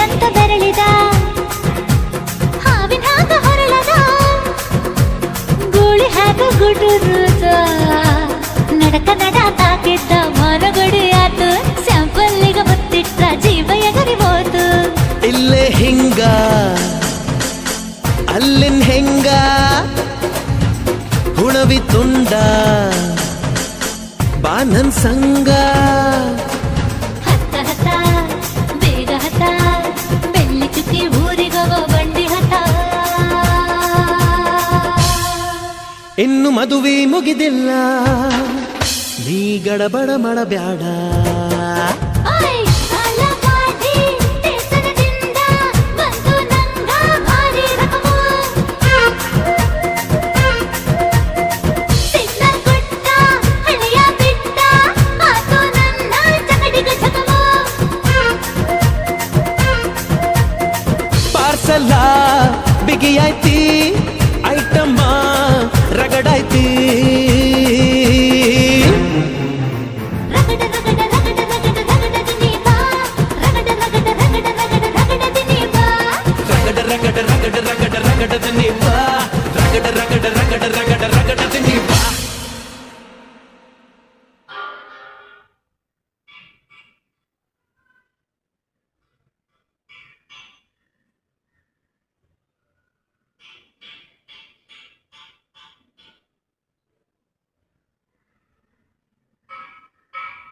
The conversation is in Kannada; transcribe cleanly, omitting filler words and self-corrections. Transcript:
ಅಂತ ಬೆರಳಿದ ಹಾವಿನ ಹಾಗ ಹೊರಳದ ಗೂಳಿ ಹಾಗ ಗುಡುರುದ ನಡಕ ನಡ ತಾಕಿದ್ದ ಮರಗಡಿ ಆತು ಸ್ಯಾಂಪಲ್ಲಿಗ ಮುತ್ತಿಟ್ಟ ಜೀವ ಎಗರಿ ಹೋತು ಇಲ್ಲೇ ಹಿಂಗ ಅಲ್ಲಿನ್ ಹೆಂಗ ಹುಣವಿ ತುಂಡ ಬಾ ನನ್ ಸಂಗ ಹತ್ತ ಹತ್ತ ಬೇಗ ಹತ್ತ ಬೆಳ್ಳಿ ಚುಕ್ಕಿ ಊರಿಗವ ಬಂಡಿ ಹತ್ತ ಇನ್ನು ಮದುವೆ ಮುಗಿದಿಲ್ಲ ನೀ ಗಡಬಡ ಮಾಡಬ್ಯಾಡ ಓಯ್ ಸಾಲಗಾಡಿ ದೇಶದಿಂದ ಬಂದು ನಂಗ ಭಾರಿ ರಕಮು ಸಿಗ್ನಲ್ ಕೊಟ್ಟ ಹಳೆಯ ಬಿಟ್ಟ ಆತು ನನ್ನ ಚಕಡಿಗ ಚಕಮು ಪಾರ್ಸಲ ಬಿಗಿಯಾಯ್ತಿ ಐಟಮ್ಮ ರಗಡಾಯ್ತಿ